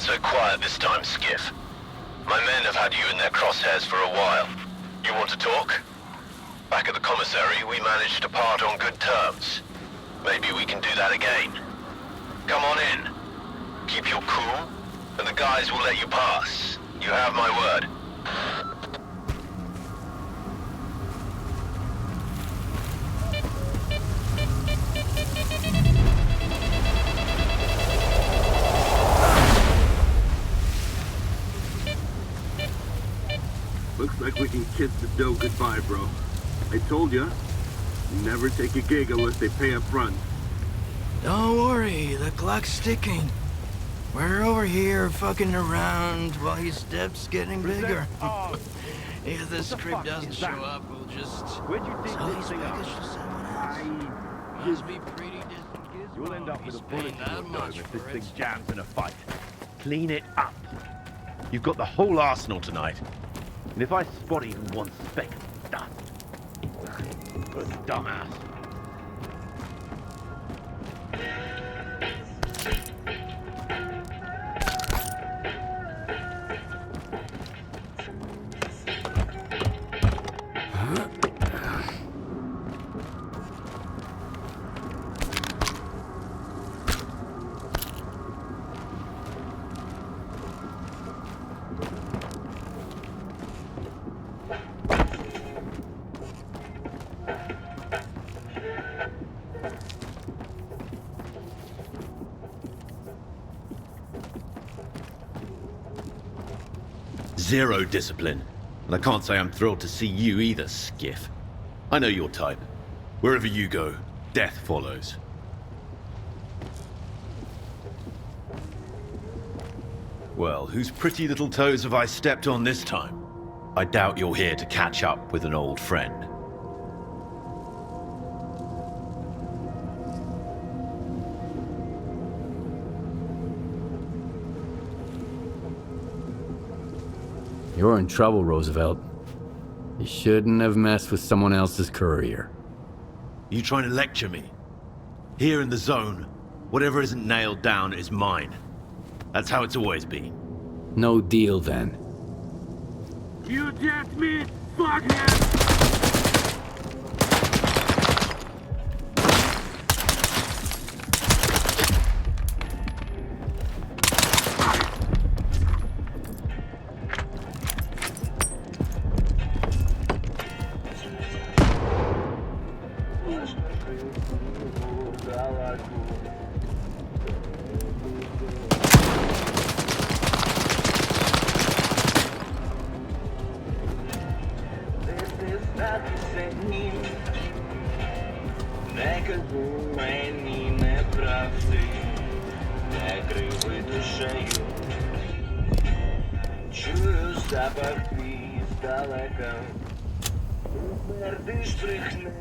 so quiet this time, Skiff. My men have had you in their crosshairs for a while. You want to talk? Back at the commissary, we managed to part on good terms. Maybe we can do that again. Come on in. Keep your cool, and the guys will let you pass. You have my word. Looks like we can kiss the dough goodbye, bro. I told ya, never take a gig unless they pay up front. Don't worry, the clock's ticking. We're over here fucking around while his step's getting bigger. If the script doesn't show up, we'll just sell his package to someone else. Must be pretty distant. You'll end up with a bullet in that your dome much if this for thing it. jams in a fight. Clean it up. You've got the whole arsenal tonight. And if I spot even one speck of dust, what a dumbass. Zero discipline. And I can't say I'm thrilled to see you either, Skiff. I know your type. Wherever you go, death follows. Well, whose pretty little toes have I stepped on this time? I doubt you're here to catch up with an old friend. You're in trouble, Roosevelt. You shouldn't have messed with someone else's courier. You trying to lecture me? Here in the zone, whatever isn't nailed down is mine. That's how it's always been. No deal, then. You just me, fuck him! Запах твій здалека, смердиш брехнею.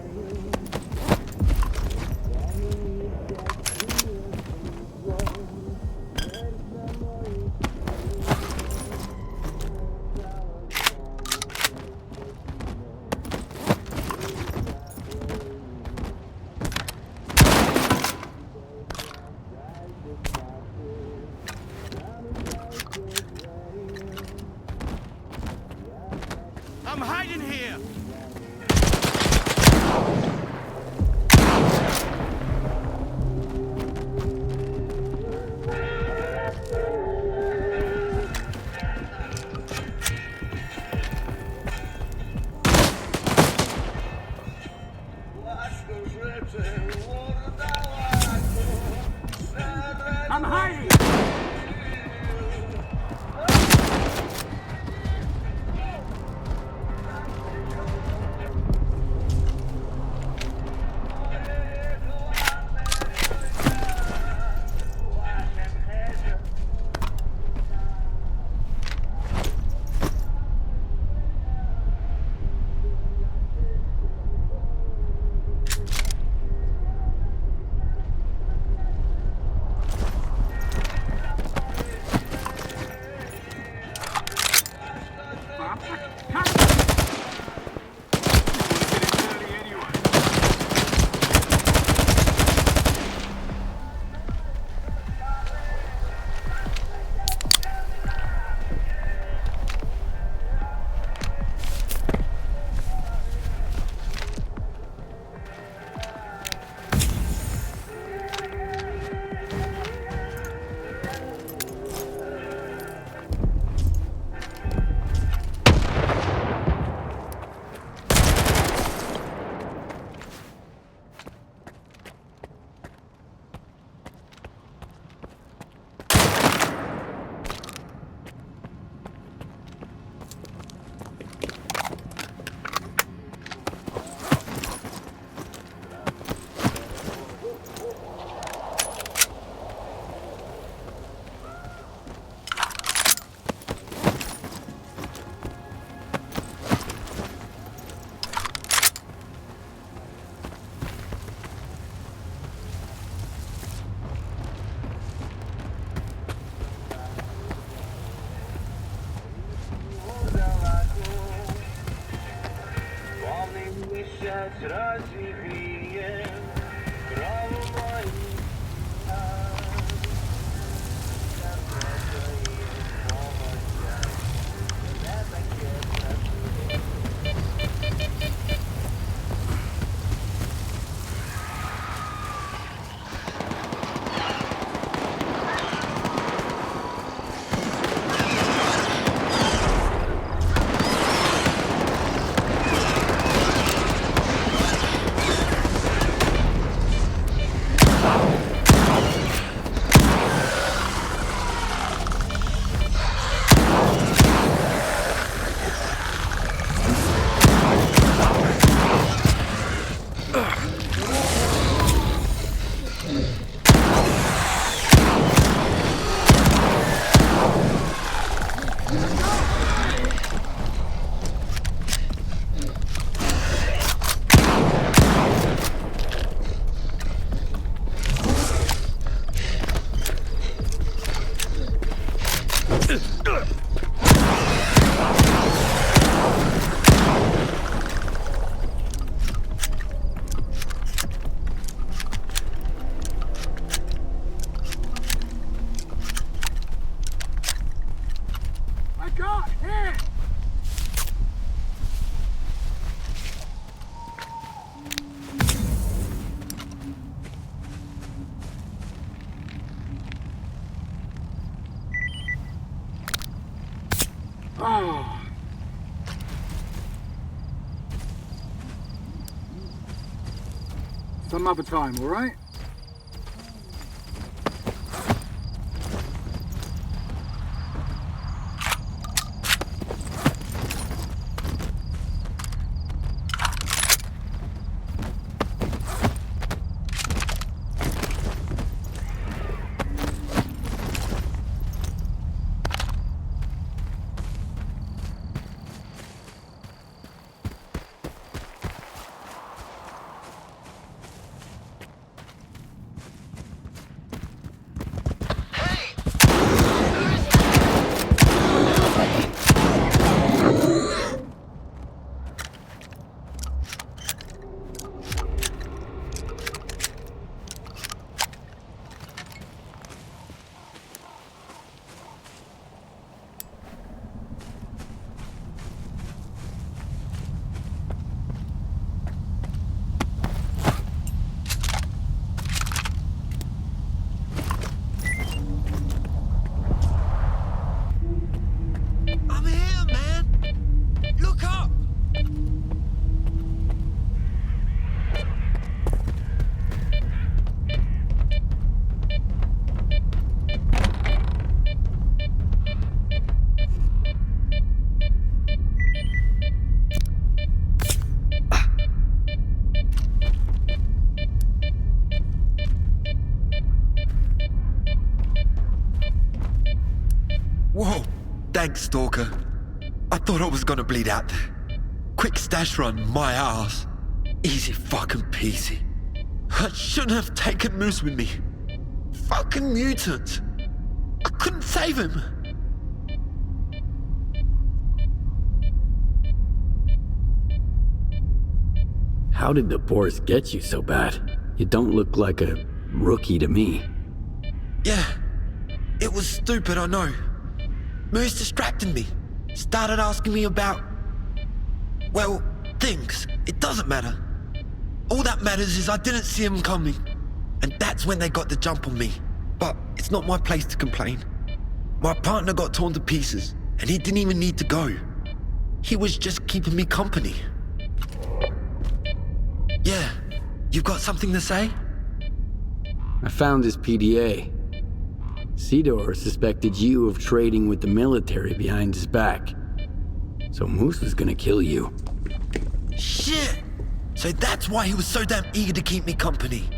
I'm hiding here! Srazí výjem, právo mají Some other time, all right? Whoa, thanks, Stalker. I thought I was gonna bleed out there. Quick stash run, my ass. Easy fucking peasy. I shouldn't have taken Moose with me. Fucking mutant. I couldn't save him. How did the Boars get you so bad? You don't look like a rookie to me. Yeah, it was stupid, I know. Moose distracted me. Started asking me about, well, things. It doesn't matter. All that matters is I didn't see him coming. And that's when they got the jump on me. But it's not my place to complain. My partner got torn to pieces, and he didn't even need to go. He was just keeping me company. Yeah, you've got something to say? I found his PDA. S.T.A.L.K.E.R. suspected you of trading with the military behind his back. So Moose was gonna kill you. Shit! So that's why he was so damn eager to keep me company.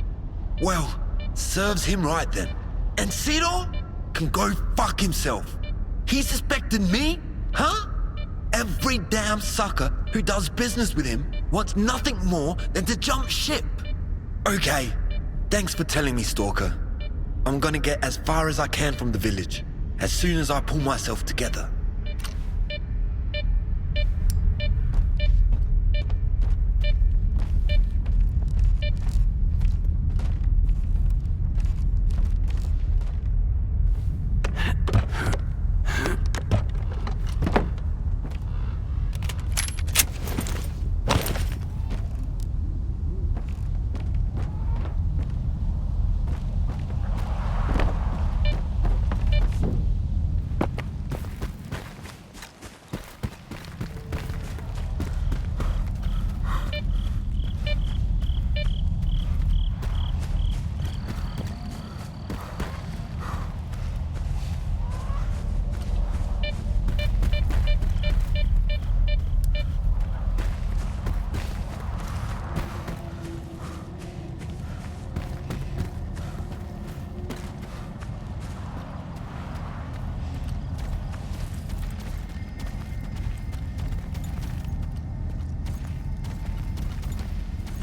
Well, serves him right then. And S.T.A.L.K.E.R. can go fuck himself. He suspected me? Huh? Every damn sucker who does business with him wants nothing more than to jump ship. Okay, thanks for telling me, Stalker. I'm gonna get as far as I can from the village, as soon as I pull myself together.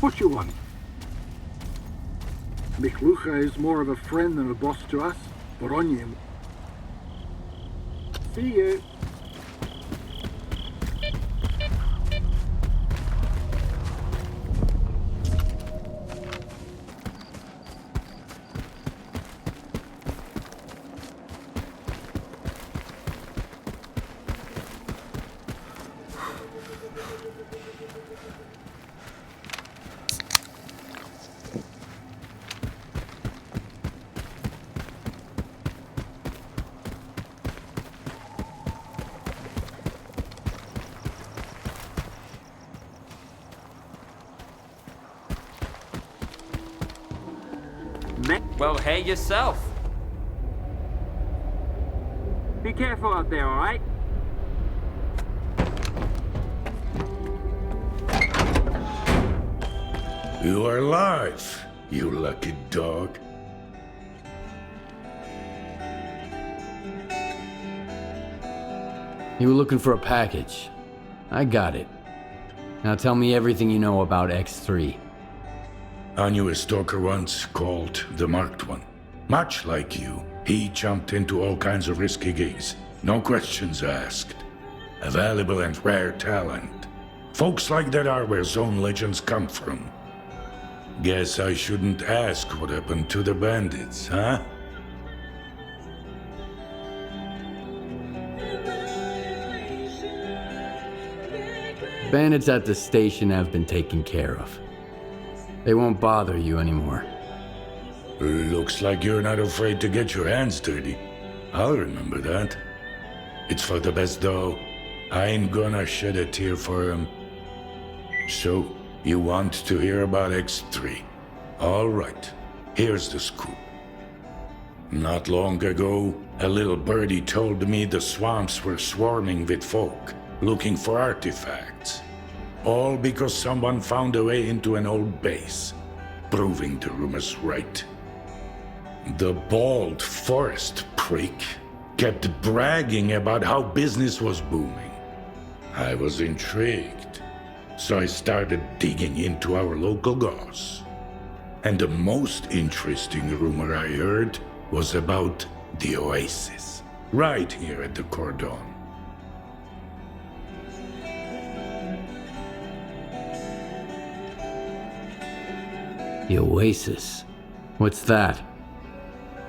course you want. Miklucha is more of a friend than a boss to us, but on you. See you. Well, hey yourself. Be careful out there, alright? You are alive, you lucky dog. You were looking for a package. I got it. Now tell me everything you know about X3. I knew a stalker once called the Marked One. Much like you, he jumped into all kinds of risky gigs. No questions asked. A valuable and rare talent. Folks like that are where zone legends come from. Guess I shouldn't ask what happened to the bandits, huh? Bandits at the station have been taken care of. They won't bother you anymore. Looks like you're not afraid to get your hands dirty. I'll remember that. It's for the best though. I ain't gonna shed a tear for him. So, you want to hear about X3? All right, here's the scoop. Not long ago, a little birdie told me the swamps were swarming with folk, looking for artifacts. All because someone found a way into an old base, proving the rumors right. The bald forest prick kept bragging about how business was booming. I was intrigued, so I started digging into our local goss. And the most interesting rumor I heard was about the oasis, right here at the Cordon. The Oasis? What's that?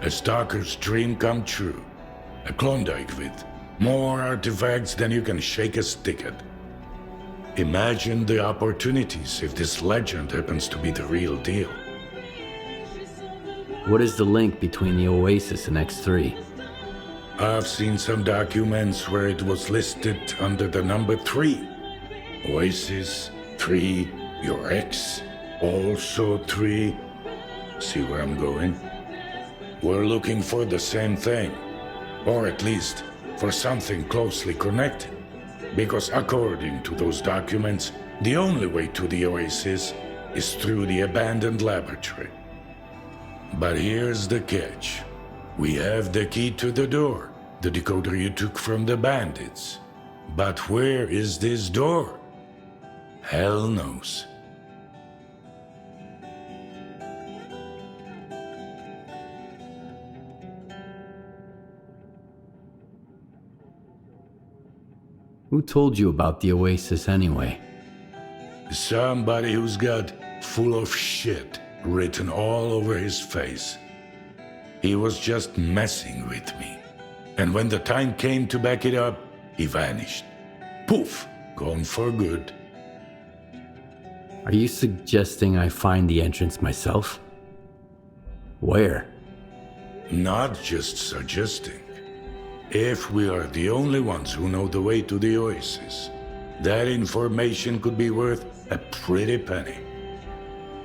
A stalker's dream come true. A Klondike with more artifacts than you can shake a stick at. Imagine the opportunities if this legend happens to be the real deal. What is the link between the Oasis and X3? I've seen some documents where it was listed under the number 3. Oasis, 3, your ex, also 3. See where I'm going? We're looking for the same thing. Or at least, for something closely connected. Because according to those documents, the only way to the Oasis is through the abandoned laboratory. But here's the catch. We have the key to the door, the decoder you took from the bandits. But where is this door? Hell knows. Who told you about the Oasis anyway? Somebody who's got full of shit written all over his face. He was just messing with me. And when the time came to back it up, he vanished. Poof, gone for good. Are you suggesting I find the entrance myself? Where? Not just suggesting. If we are the only ones who know the way to the Oasis, that information could be worth a pretty penny.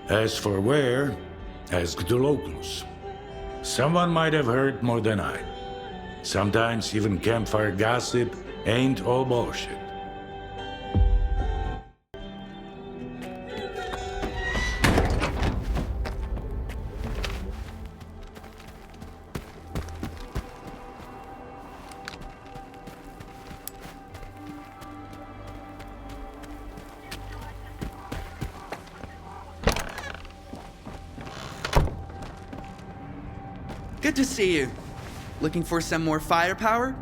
As for where, ask the locals. Someone might have heard more than I. Sometimes even campfire gossip ain't all bullshit. Good to see you. Looking for some more firepower?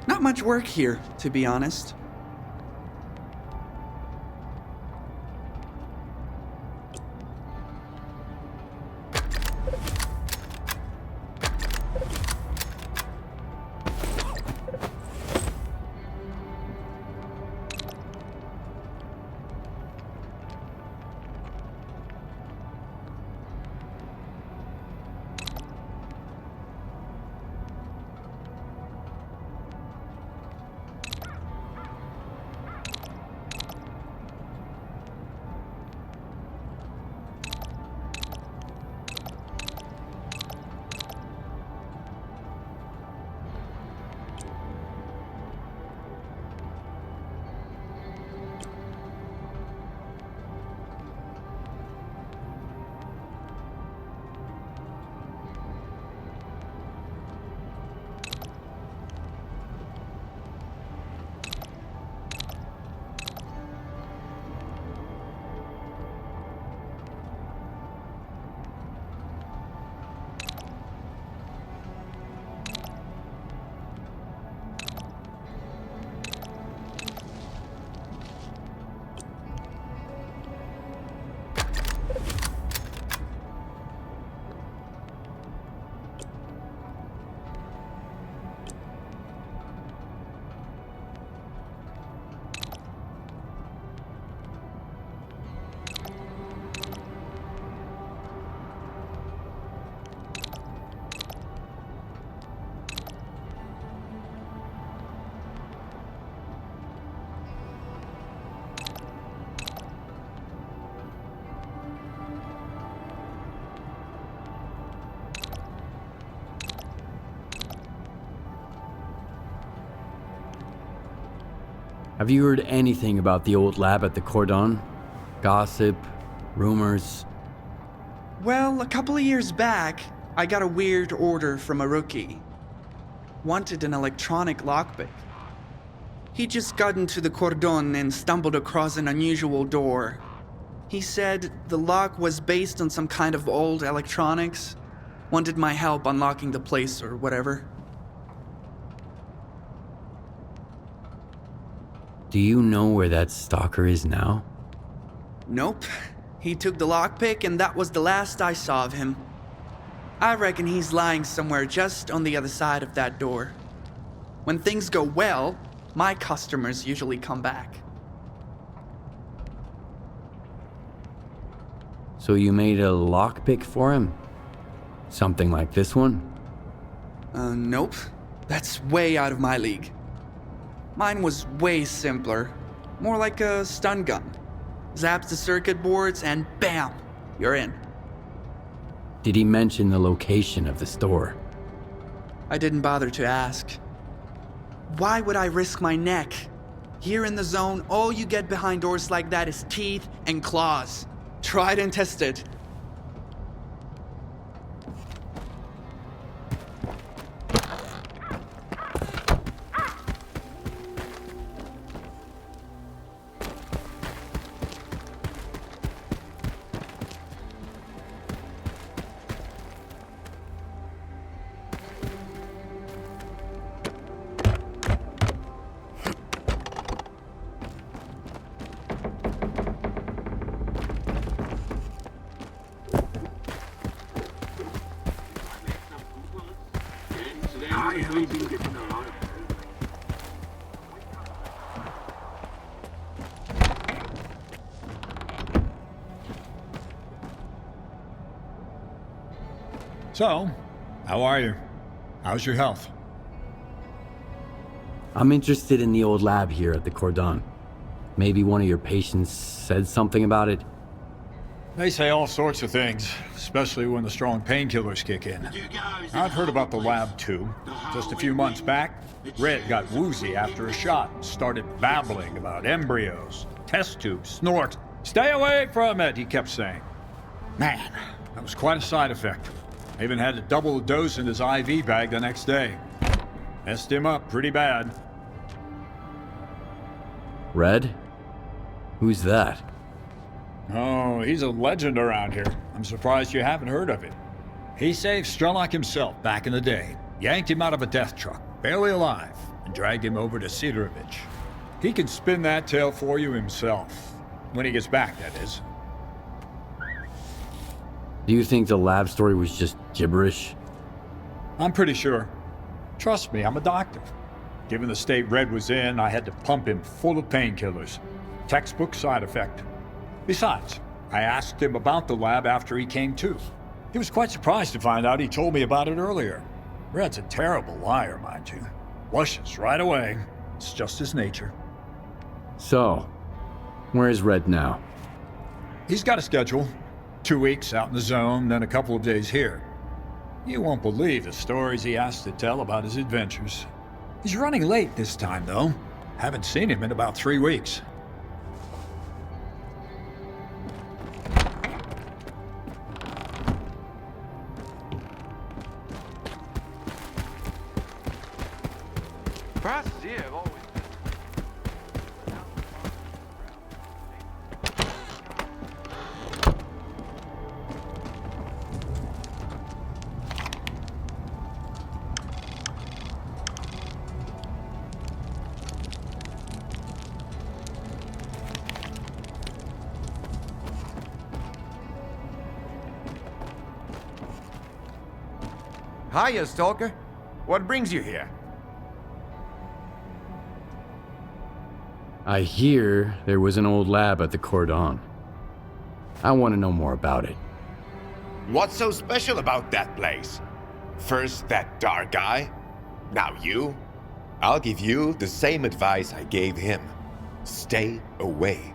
Not much work here, to be honest. Have you heard anything about the old lab at the Cordon? Gossip? Rumors? Well, a couple of years back, I got a weird order from a rookie. Wanted an electronic lockpick. He just got into the Cordon and stumbled across an unusual door. He said the lock was based on some kind of old electronics. Wanted my help unlocking the place or whatever. Do you know where that stalker is now? Nope. He took the lockpick and that was the last I saw of him. I reckon he's lying somewhere just on the other side of that door. When things go well, my customers usually come back. So you made a lockpick for him? Something like this one? Nope. That's way out of my league. Mine was way simpler. More like a stun gun. Zaps the circuit boards and bam! You're in. Did he mention the location of the store? I didn't bother to ask. Why would I risk my neck? Here in the zone, all you get behind doors like that is teeth and claws. Tried and tested. So, how are you? How's your health? I'm interested in the old lab here at the Cordon. Maybe one of your patients said something about it? They say all sorts of things, especially when the strong painkillers kick in. I've heard about the lab too. Just a few months back, Red got woozy after a shot and started babbling about embryos, test tubes, snort. Stay away from it, he kept saying. Man, that was quite a side effect. I even had to double the dose in his IV bag the next day. Messed him up pretty bad. Red? Who's that? Oh, he's a legend around here. I'm surprised you haven't heard of it. He saved S.T.A.L.K.E.R.2 himself back in the day, yanked him out of a death truck, barely alive, and dragged him over to S.T.A.L.K.E.R.2. He can spin that tale for you himself. When he gets back, that is. Do you think the lab story was just gibberish? I'm pretty sure. Trust me, I'm a doctor. Given the state Red was in, I had to pump him full of painkillers. Textbook side effect. Besides, I asked him about the lab after he came to. He was quite surprised to find out he told me about it earlier. Red's a terrible liar, mind you. Blushes right away. It's just his nature. So, where is Red now? He's got a schedule. 2 weeks out in the zone, then a couple of days here. You won't believe the stories he has to tell about his adventures. He's running late this time, though. Haven't seen him in about 3 weeks. Hiya, Stalker. What brings you here? I hear there was an old lab at the Cordon. I want to know more about it. What's so special about that place? First that dark guy, now you. I'll give you the same advice I gave him. Stay away.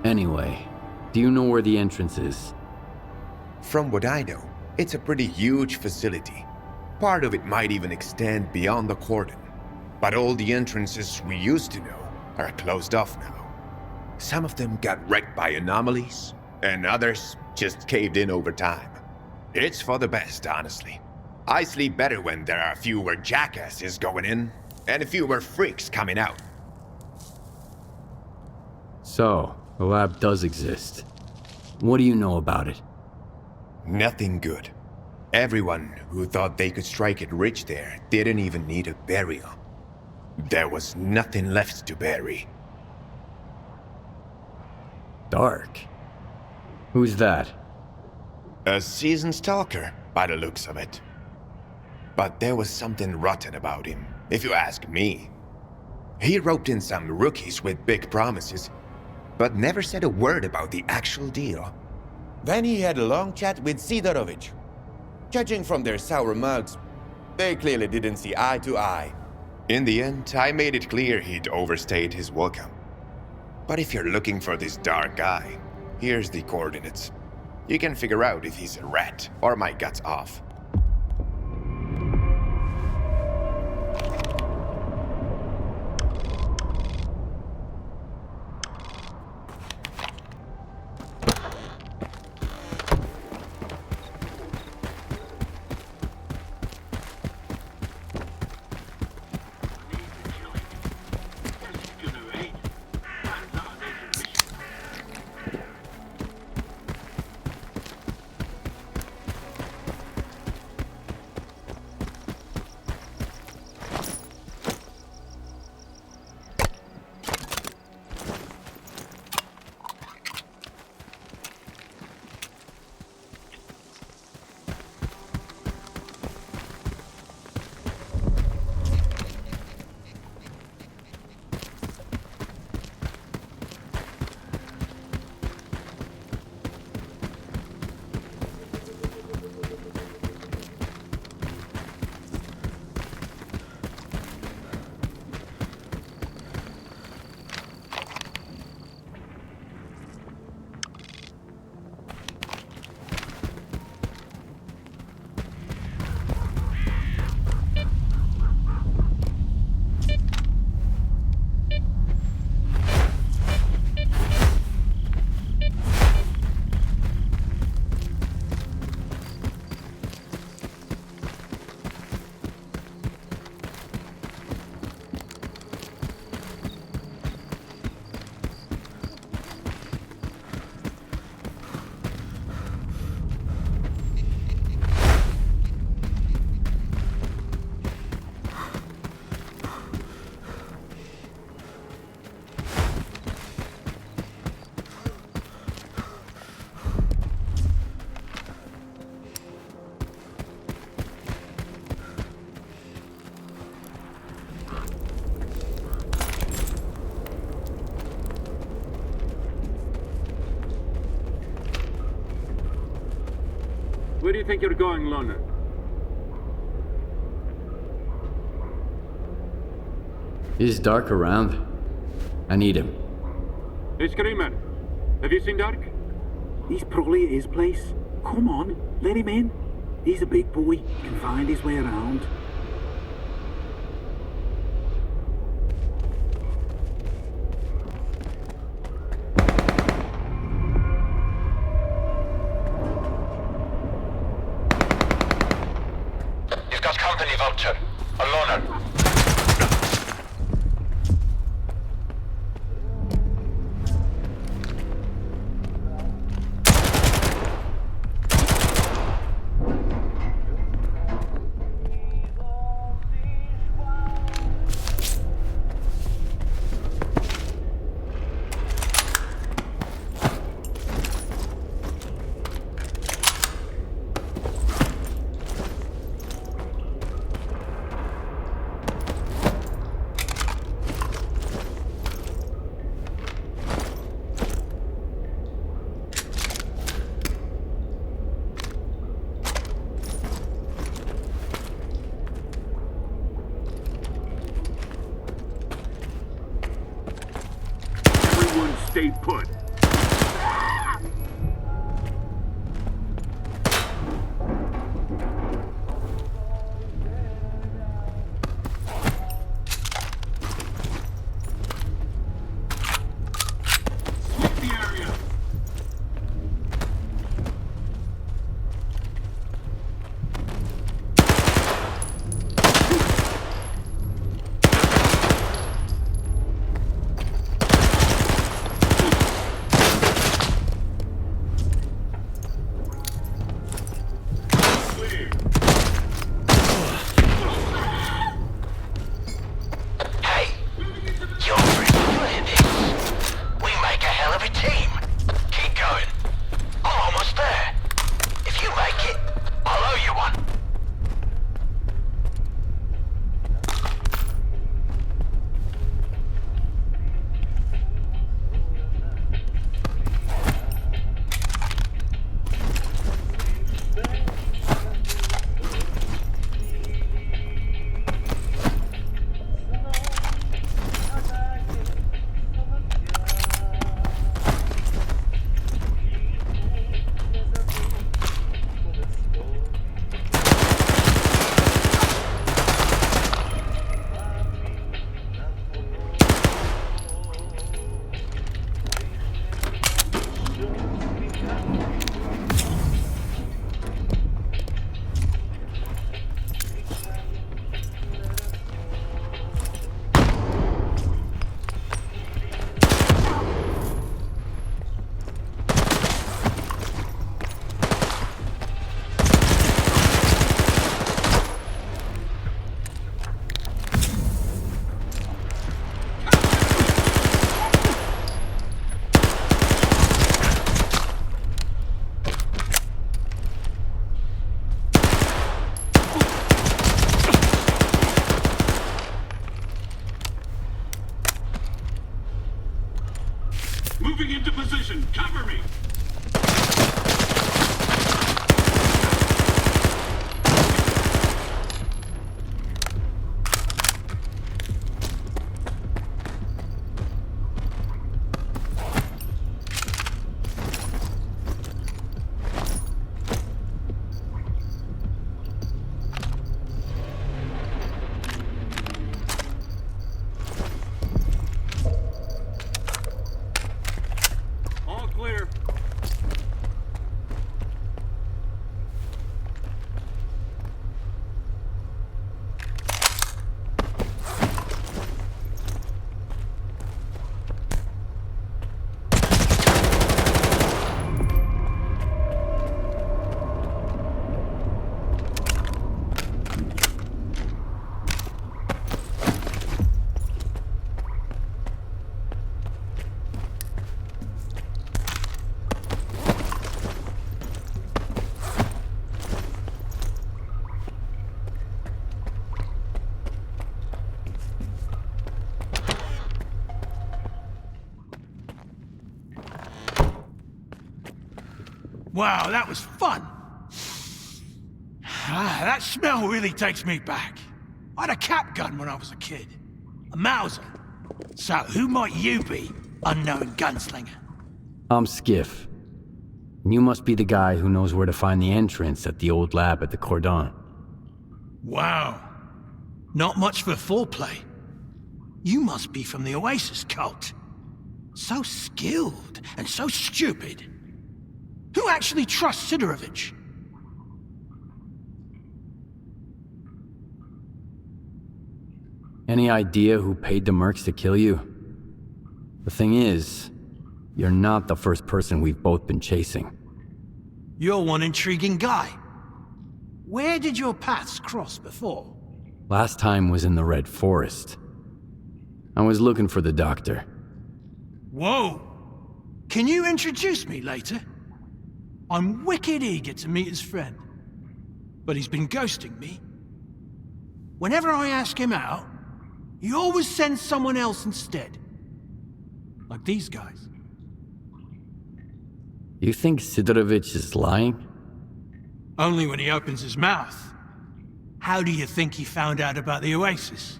Anyway, do you know where the entrance is? From what I know, it's a pretty huge facility. Part of it might even extend beyond the cordon. But all the entrances we used to know are closed off now. Some of them got wrecked by anomalies, and others just caved in over time. It's for the best, honestly. I sleep better when there are fewer jackasses going in, and fewer freaks coming out. So, the lab does exist. What do you know about it? Nothing good. Everyone who thought they could strike it rich there didn't even need a burial. There was nothing left to bury. Dark? Who's that? A seasoned stalker, by the looks of it. But there was something rotten about him, if you ask me. He roped in some rookies with big promises, but never said a word about the actual deal. Then he had a long chat with Sidorovich. Judging from their sour mouths, they clearly didn't see eye to eye. In the end, I made it clear he'd overstayed his welcome. But if you're looking for this dark guy, here's the coordinates. You can figure out if he's a rat or my guts off. Where do you think you're going, loner? Is Dark around? I need him. Hey, Screamer. Have you seen Dark? He's probably at his place. Come on, let him in. He's a big boy, can find his way around. You've got company, Vulture. A loner. Stay put. Sweep the area. Moving into position. Cover me. Wow, that was fun. That smell really takes me back. I had a cap gun when I was a kid. A Mauser. So, who might you be, unknown gunslinger? I'm Skiff. You must be the guy who knows where to find the entrance at the old lab at the Cordon. Wow. Not much for foreplay. You must be from the Oasis cult. So skilled and so stupid. Who actually trusts Sidorovich? Any idea who paid the mercs to kill you? The thing is, you're not the first person we've both been chasing. You're one intriguing guy. Where did your paths cross before? Last time was in the Red Forest. I was looking for the doctor. Whoa! Can you introduce me later? I'm wicked eager to meet his friend. But he's been ghosting me. Whenever I ask him out, he always sends someone else instead. Like these guys. You think Sidorovich is lying? Only when he opens his mouth. How do you think he found out about the Oasis?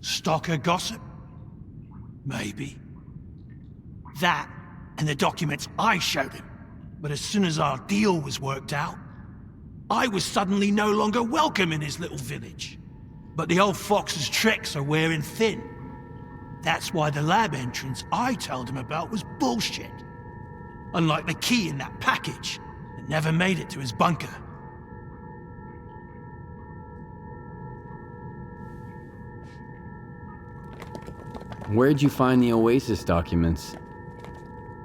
Stalker gossip? Maybe. That, and the documents I showed him. But as soon as our deal was worked out, I was suddenly no longer welcome in his little village. But the old fox's tricks are wearing thin. That's why the lab entrance I told him about was bullshit. Unlike the key in that package that never made it to his bunker. Where'd you find the Oasis documents?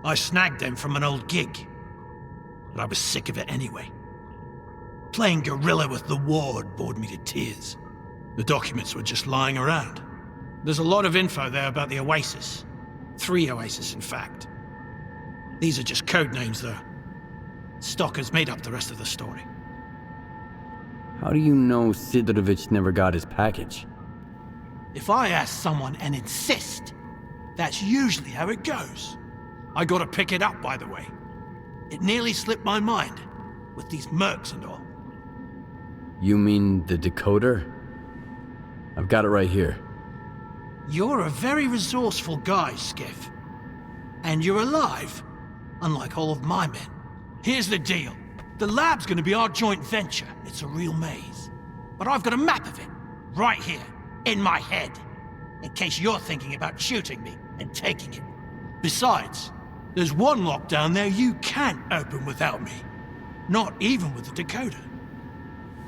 I snagged them from an old gig. But I was sick of it anyway. Playing gorilla with the ward bored me to tears. The documents were just lying around. There's a lot of info there about the Oasis. 3 Oasis, in fact. These are just code names, though. Stalker's made up the rest of the story. How do you know Sidorovich never got his package? If I ask someone and insist, that's usually how it goes. I gotta pick it up, by the way. It nearly slipped my mind, with these mercs and all. You mean the decoder? I've got it right here. You're a very resourceful guy, Skiff. And you're alive, unlike all of my men. Here's the deal. The lab's gonna be our joint venture. It's a real maze. But I've got a map of it, right here, in my head. In case you're thinking about shooting me and taking it. Besides, there's one lock down there you can't open without me. Not even with the decoder.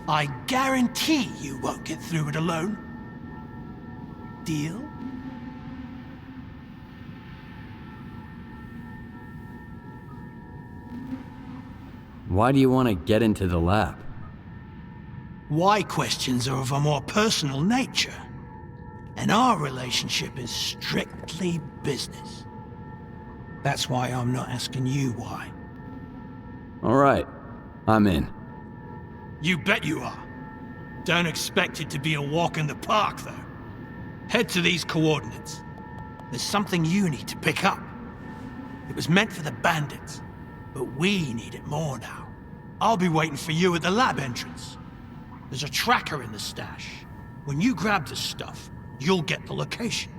I guarantee you won't get through it alone. Deal? Why do you want to get into the lab? Why questions are of a more personal nature. And our relationship is strictly business. That's why I'm not asking you why. All right, I'm in. You bet you are. Don't expect it to be a walk in the park, though. Head to these coordinates. There's something you need to pick up. It was meant for the bandits, but we need it more now. I'll be waiting for you at the lab entrance. There's a tracker in the stash. When you grab the stuff, you'll get the location.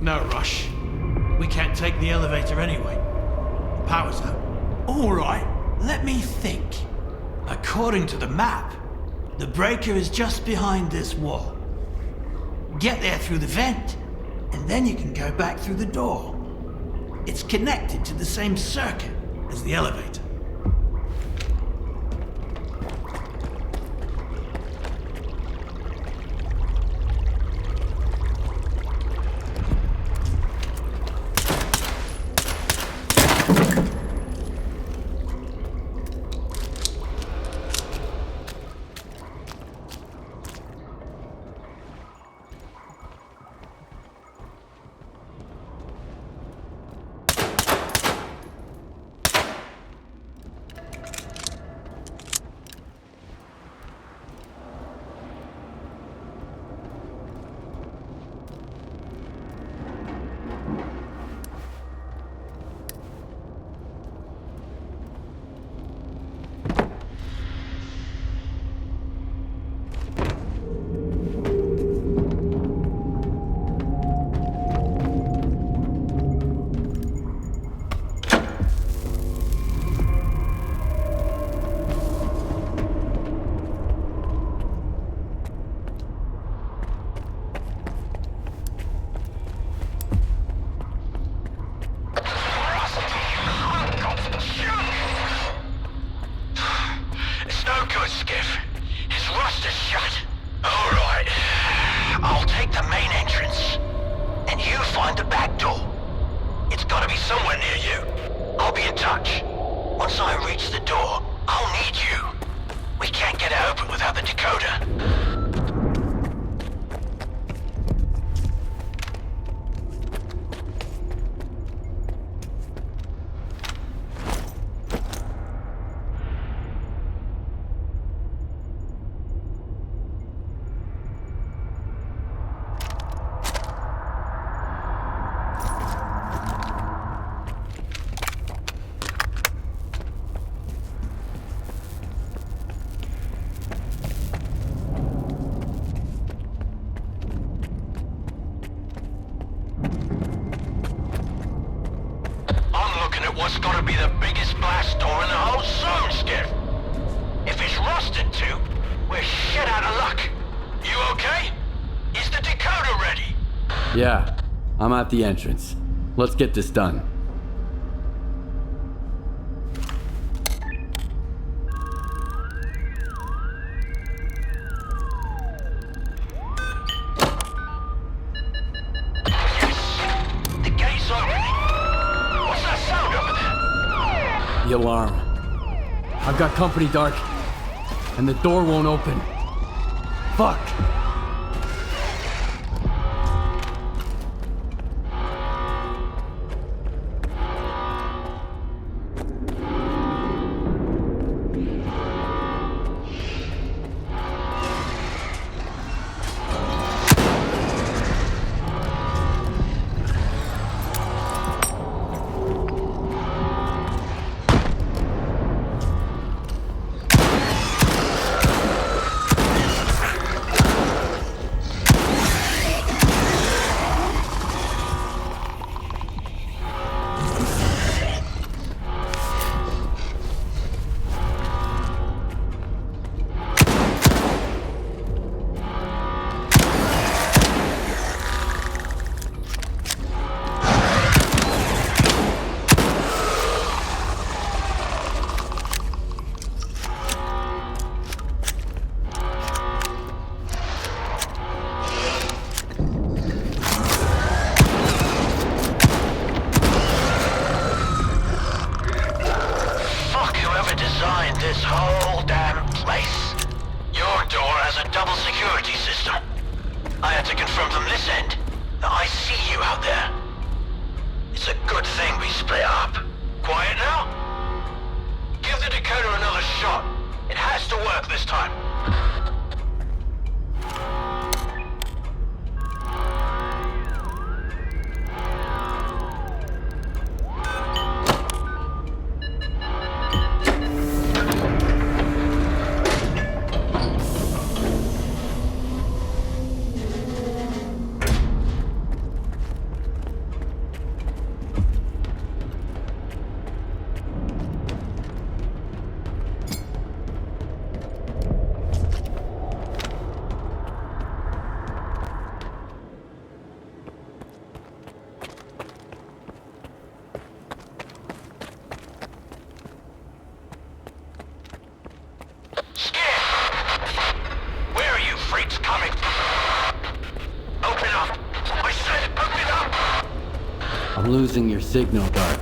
No rush. We can't take the elevator anyway. The power's out. All right, let me think. According to the map, the breaker is just behind this wall. Get there through the vent, and then you can go back through the door. It's connected to the same circuit as the elevator. What's gotta be the biggest blast door in the whole zone, Skiff? If it's rusted too, we're shit out of luck. You okay? Is the decoder ready? Yeah, I'm at the entrance. Let's get this done. The alarm. I've got company, Dark. And the door won't open. Fuck! This whole damn place. Your door has a double security system. I had to confirm from this end that I see you out there. It's a good thing we split up. Quiet now? Give the decoder another shot. It has to work this time. I'm losing your signal, Dark.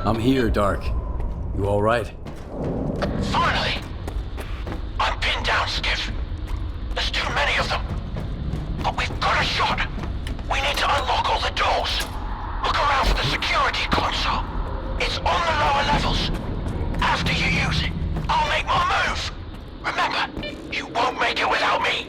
I'm here, Dark. You all right? Finally! I'm pinned down, Skiff. There's too many of them. But we've got a shot. We need to unlock all the doors. Look around for the security console. It's on the lower levels. After you use it, I'll make my move. Remember, you won't make it without me.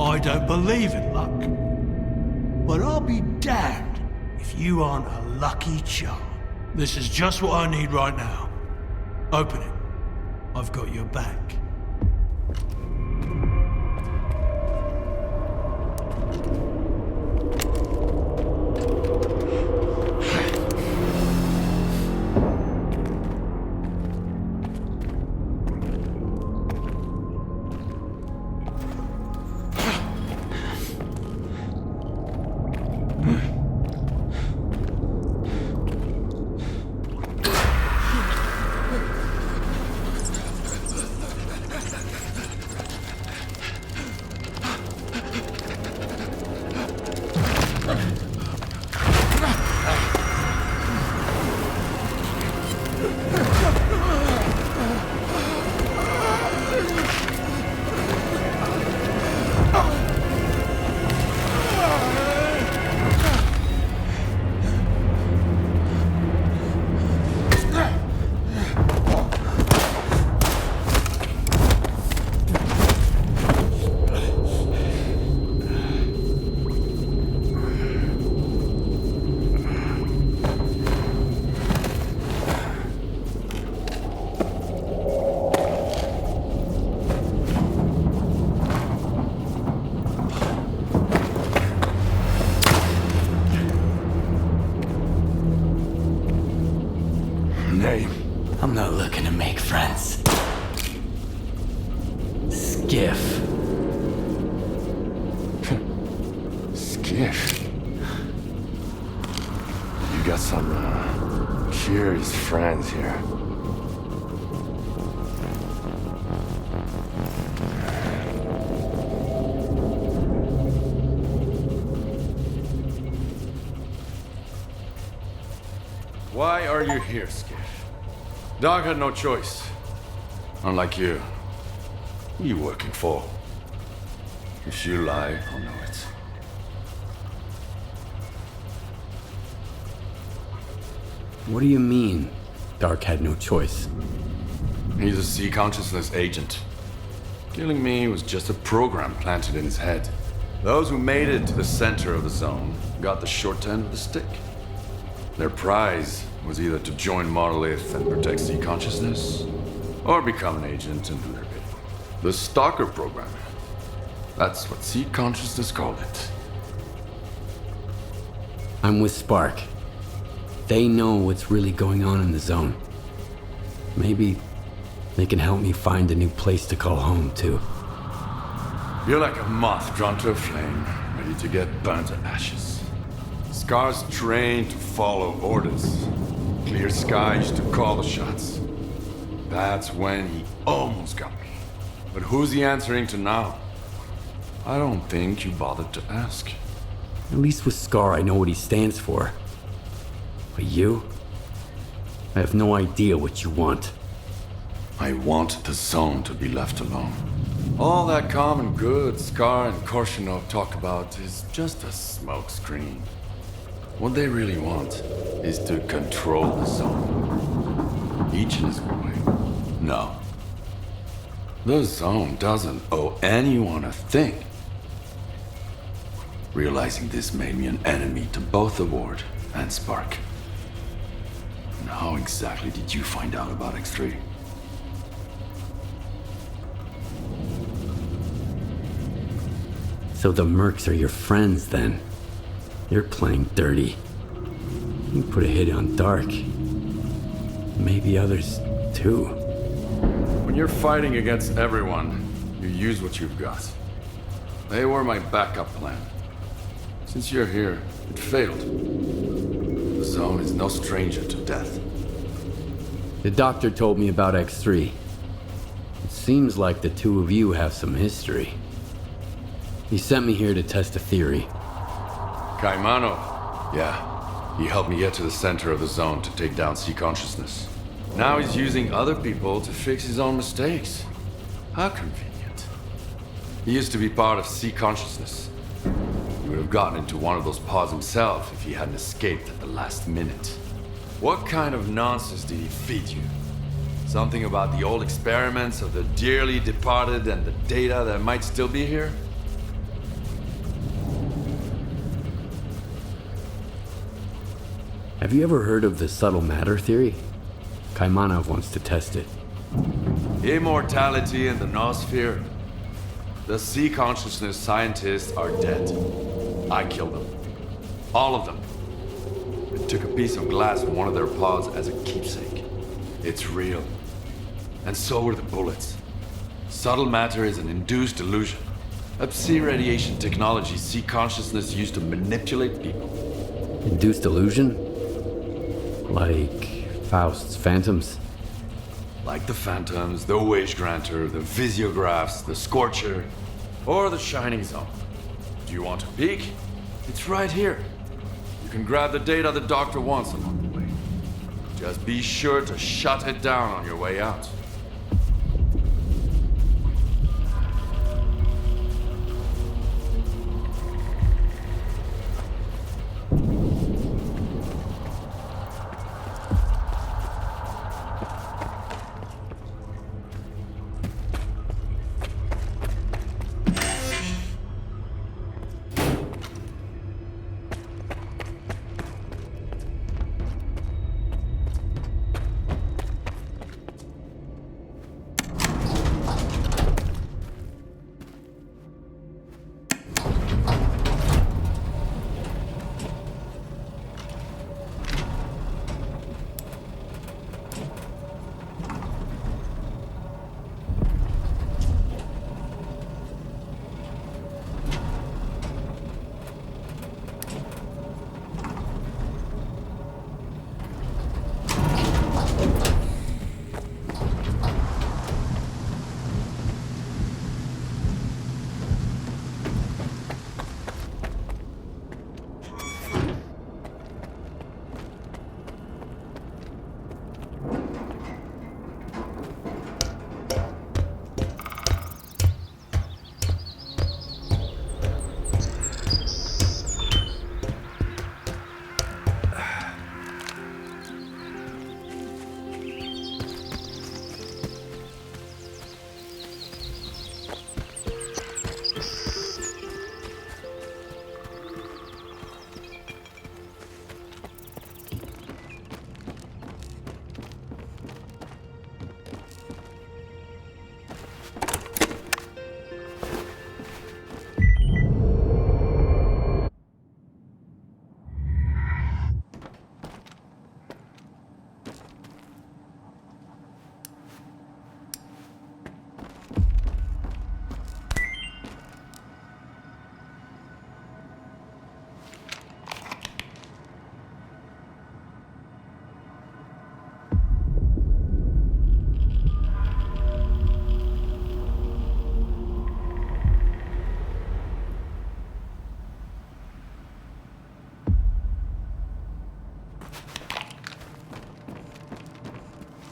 I don't believe in luck. But I'll be damned if you aren't a lucky charm. This is just what I need right now. Open it. I've got your back. I'm not looking to make friends. Skiff. Skiff? You got some, curious friends here. Why are you here, Skiff? Doc had no choice. Unlike you. Who are you working for? If you lie, I'll know it. What do you mean, Dark had no choice? He's a sea consciousness agent. Killing me was just a program planted in his head. Those who made it to the center of the zone got the short end of the stick. Their prize was either to join Monolith and protect sea consciousness, or become an agent and do their bidding. The Stalker program. That's what sea consciousness called it. I'm with Spark. They know what's really going on in the zone. Maybe they can help me find a new place to call home, too. You're like a moth drawn to a flame, ready to get burned to ashes. Scar's trained to follow orders. Clear Sky used to call the shots. That's when he almost got me. But who's he answering to now? I don't think you bothered to ask. At least with Scar, I know what he stands for. But you? I have no idea what you want. I want the zone to be left alone. All that common good Scar and Korshunov talk about is just a smokescreen. What they really want is to control the zone. Each in his way. No. The zone doesn't owe anyone a thing. Realizing this made me an enemy to both the Ward and Spark. And how exactly did you find out about X3? So the Mercs are your friends, then? You're playing dirty. You put a hit on Dark. Maybe others, too. When you're fighting against everyone, you use what you've got. They were my backup plan. Since you're here, it failed. The zone is no stranger to death. The doctor told me about X3. It seems like the two of you have some history. He sent me here to test a theory. Caimano. Yeah, he helped me get to the center of the zone to take down sea consciousness. Now he's using other people to fix his own mistakes. How convenient. He used to be part of sea consciousness. He would have gotten into one of those pods himself if he hadn't escaped at the last minute. What kind of nonsense did he feed you? Something about the old experiments of the dearly departed and the data that might still be here? Have you ever heard of the subtle matter theory? Kaimanov wants to test it. Immortality in the noosphere. The sea consciousness scientists are dead. I killed them. All of them. I took a piece of glass from one of their pods as a keepsake. It's real. And so are the bullets. Subtle matter is an induced illusion. A sea radiation technology sea consciousness used to manipulate people. Induced illusion? Like Faust's phantoms? Like the Phantoms, the Wish Granter, the Visiographs, the Scorcher, or the Shining Zone. Do you want a peek? It's right here. You can grab the data the doctor wants along the way. Just be sure to shut it down on your way out.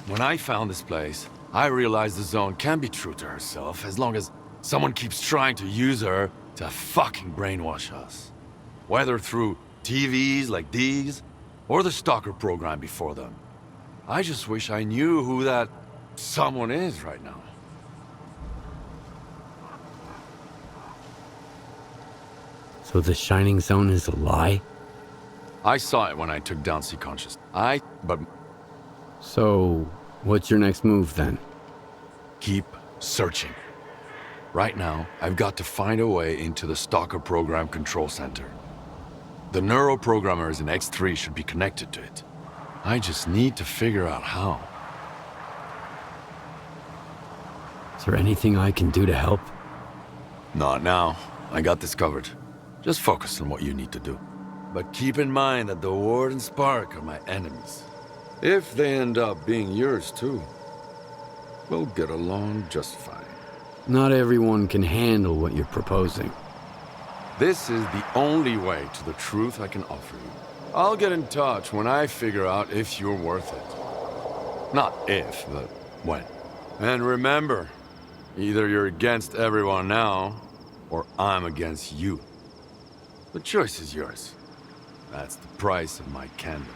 When I found this place, I realized the Zone can be true to herself as long as someone keeps trying to use her to fucking brainwash us. Whether through TVs like these, or the S.T.A.L.K.E.R. program before them. I just wish I knew who that someone is right now. So the Shining Zone is a lie? I saw it when I took down Sea Conscious. So, what's your next move then? Keep searching. Right now, I've got to find a way into the S.T.A.L.K.E.R. program control center. The neuroprogrammers in X3 should be connected to it. I just need to figure out how. Is there anything I can do to help? Not now. I got this covered. Just focus on what you need to do. But keep in mind that the Ward and Spark are my enemies. If they end up being yours too, we'll get along just fine. Not everyone can handle what you're proposing. This is the only way to the truth I can offer you. I'll get in touch when I figure out if you're worth it. Not if, but when. And remember, either you're against everyone now, or I'm against you. The choice is yours. That's the price of my candor.